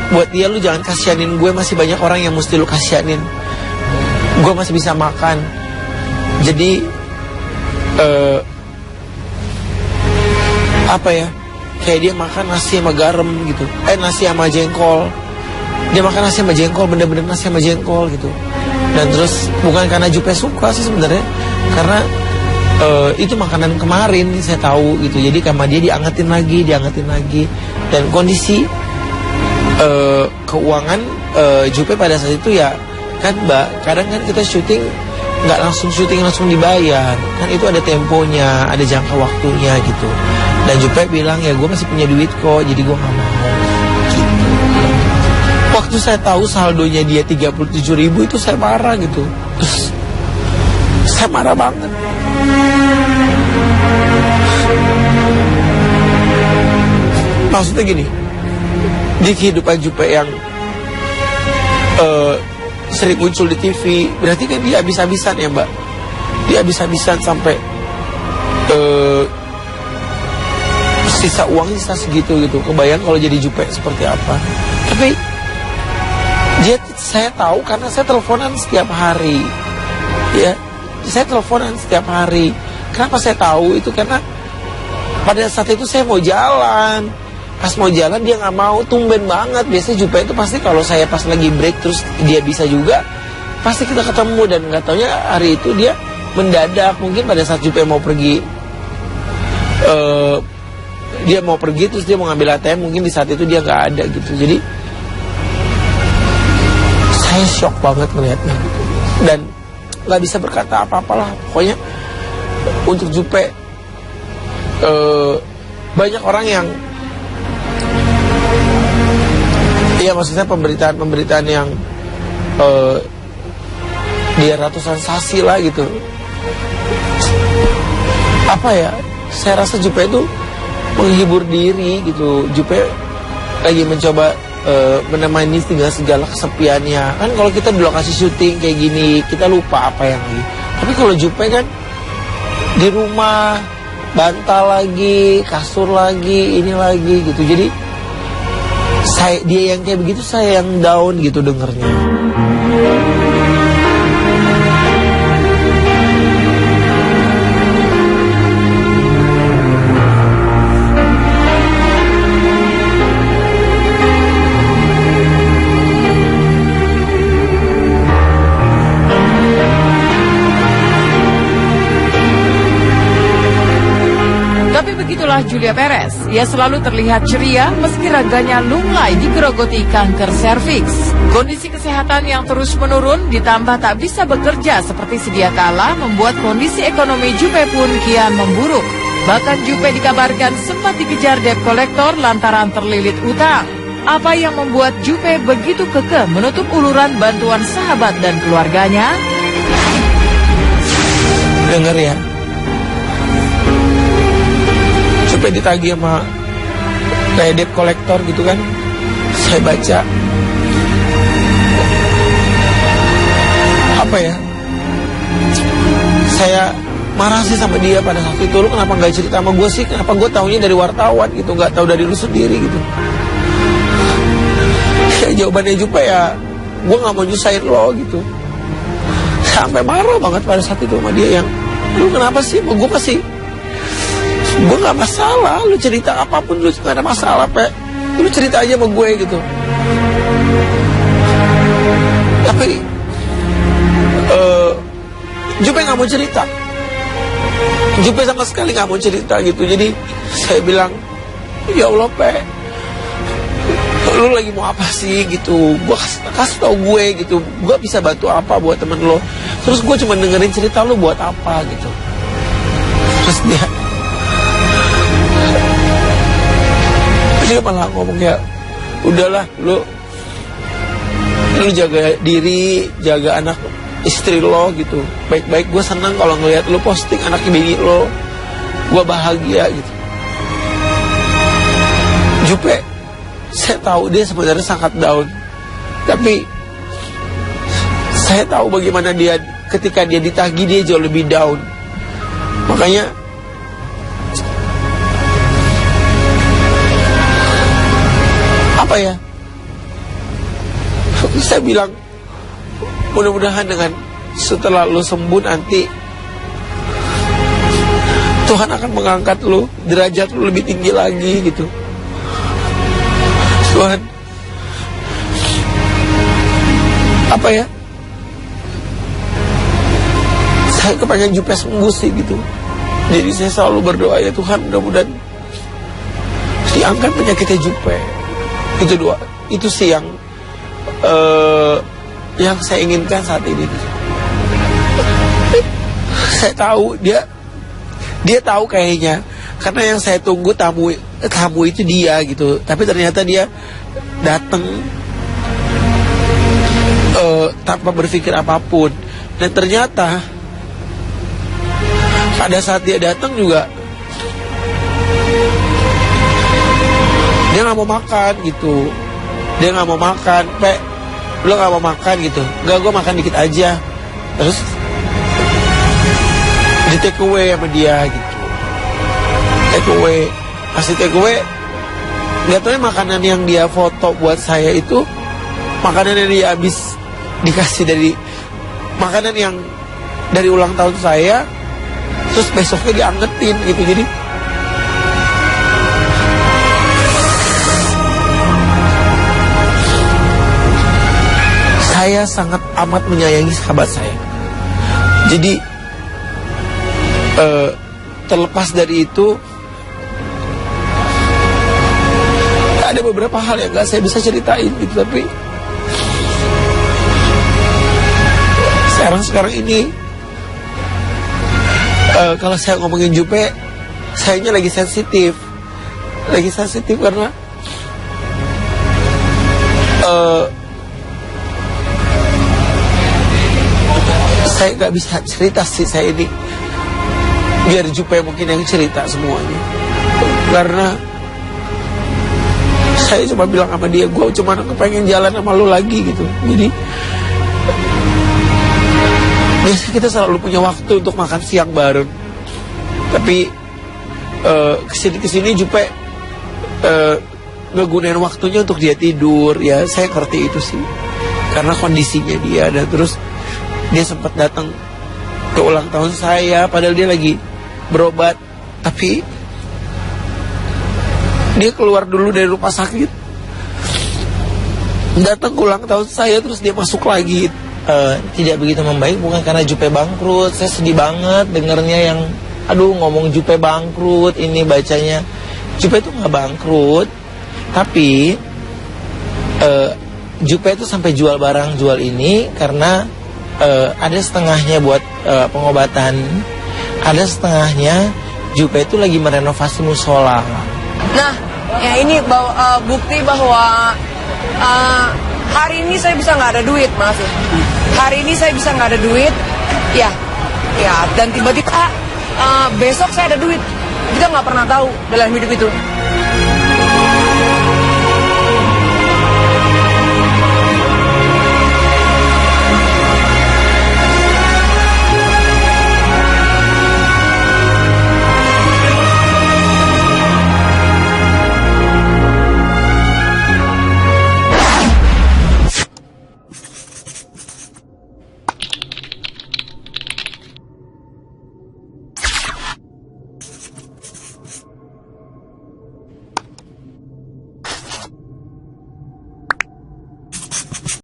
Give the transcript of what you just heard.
buat dia, lu jangan kasihanin gue, masih banyak orang yang mesti lu kasihanin. Gue masih bisa makan. Jadi apa ya, kayak dia makan nasi sama garam gitu, nasi sama jengkol. Dia makan nasi sama jengkol, bener-bener nasi sama jengkol gitu. Dan terus bukan karena Jupe suka sih sebenarnya, karena itu makanan kemarin saya tahu gitu. Jadi sama dia diangetin lagi. Dan kondisi keuangan Jupe pada saat itu ya kan Mbak, kadang kan kita syuting nggak langsung syuting langsung dibayar, kan itu ada temponya, ada jangka waktunya gitu. Dan Jupe bilang ya gue masih punya duit kok, jadi gue nggak mau gitu. Waktu saya tahu saldonya dia 37.000 itu saya marah gitu. Terus saya marah banget. Maksudnya gini, di kehidupan Jupe yang sering muncul di TV, berarti kan dia habis-habisan ya Mbak. Dia habis-habisan sampai sisa uang sisa segitu gitu. Kebayang kalau jadi Jupe seperti apa. Tapi saya tahu karena saya teleponan setiap hari. Ya, saya teleponan setiap hari. Kenapa saya tahu itu? Karena pada saat itu saya mau jalan. Pas mau jalan dia nggak mau, tumben banget. Biasanya Jupe itu pasti kalau saya pas lagi break terus dia bisa juga, pasti kita ketemu. Dan nggak taunya hari itu dia mendadak. Mungkin pada saat Jupe mau pergi, dia mau pergi terus dia mau ngambil ATM, mungkin di saat itu dia nggak ada gitu. Jadi saya shock banget melihatnya gitu. Dan nggak bisa berkata apa-apalah. Pokoknya untuk Jupe banyak orang yang iya, maksudnya pemberitaan yang dia ratu sensasi lah gitu. Apa ya, saya rasa Jupe itu menghibur diri gitu. Jupe lagi mencoba menemani dengan segala kesepiannya. Kan kalau kita di lokasi syuting kayak gini, kita lupa apa yang lagi. Tapi kalau Jupe kan di rumah, bantal lagi, kasur lagi, ini lagi gitu. Jadi dia yang kayak begitu, saya yang down gitu dengernya. Begitulah Julia Perez. Ia selalu terlihat ceria meski raganya lunglai digerogoti kanker serviks. Kondisi kesehatan yang terus menurun ditambah tak bisa bekerja seperti sedia kala membuat kondisi ekonomi Jupe pun kian memburuk. Bahkan Jupe dikabarkan sempat dikejar debt collector lantaran terlilit utang. Apa yang membuat Jupe begitu kekeh menutup uluran bantuan sahabat dan keluarganya? Dengar ya, Jupe ditagih sama kayak debt collector gitu kan. Saya baca apa ya, saya marah sih sama dia pada saat itu. Lu kenapa gak cerita sama gue sih? Kenapa gue taunya dari wartawan gitu, gak tahu dari lu sendiri gitu. Ya jawabannya Jupe ya, gue gak mau nyusahin lo gitu. Sampai marah banget pada saat itu sama dia yang, lu kenapa sih? Gue pasti, gue gak masalah, lu cerita apapun, lu gak ada masalah, Pe. Lu cerita aja sama gue gitu. Tapi Jupe gak mau cerita. Jupe sama sekali gak mau cerita gitu. Jadi saya bilang, ya Allah, Pe, lu lagi mau apa sih gitu. Gue kasih tau gue gitu, gue bisa bantu apa buat temen lo. Terus gue cuma dengerin cerita lu buat apa gitu. Terus dia malah ngomong ya, udahlah lu jaga diri, jaga anak istri lo gitu. Baik-baik, gue senang kalau ngelihat lu posting anak bini lo, gue bahagia gitu. Jupe, saya tahu dia sebenarnya sangat down, tapi saya tahu bagaimana dia ketika dia ditagih dia jauh lebih down. Makanya apa ya, Terus saya bilang, mudah-mudahan dengan setelah lu sembuh nanti Tuhan akan mengangkat lu, derajat lu lebih tinggi lagi gitu. Tuhan, apa ya, saya kepengen Jupe sembuh sih gitu. Jadi saya selalu berdoa, ya Tuhan mudah-mudahan diangkat penyakitnya Jupe. Itu doa, itu sih yang saya inginkan saat ini. Saya tahu dia tahu kayaknya, karena yang saya tunggu tamu itu dia gitu. Tapi ternyata dia datang tanpa berpikir apapun. Dan ternyata pada saat dia datang juga dia nggak mau makan gitu. Dia nggak mau makan, lo nggak mau makan gitu. Enggak, gue makan dikit aja. Terus di take away sama dia gitu. Take away, kasih take away. Gak tau ya, makanan yang dia foto buat saya itu makanan yang dia habis dikasih dari makanan yang dari ulang tahun saya, terus besoknya diangetin gitu. Jadi saya sangat amat menyayangi sahabat saya. Jadi terlepas dari itu, ada beberapa hal yang gak saya bisa ceritain gitu. Tapi sekarang ini kalau saya ngomongin Jupe, sayanya lagi sensitif karena saya gak bisa cerita sih saya ini. Biar Jupe mungkin yang cerita semuanya. Karena saya cuma bilang sama dia, gue cuma pengen jalan sama lu lagi gitu. Jadi biasanya kita selalu punya waktu untuk makan siang bareng. Tapi kesini Jupe ngegunain waktunya untuk dia tidur. Ya saya ngerti itu sih, karena kondisinya dia. Dan terus dia sempat datang ke ulang tahun saya, padahal dia lagi berobat, tapi dia keluar dulu dari rumah sakit, datang ke ulang tahun saya, terus dia masuk lagi. Tidak begitu membaik bukan karena Jupe bangkrut. Saya sedih banget dengernya yang ngomong Jupe bangkrut. Ini bacanya Jupe itu gak bangkrut, tapi Jupe itu sampai jual barang, jual ini karena ada setengahnya buat pengobatan, ada setengahnya Jupe itu lagi merenovasi musola. Nah, ya ini bukti bahwa hari ini saya bisa nggak ada duit, maaf ya. Hari ini saya bisa nggak ada duit, ya, dan tiba-tiba besok saya ada duit. Kita nggak pernah tahu dalam hidup itu.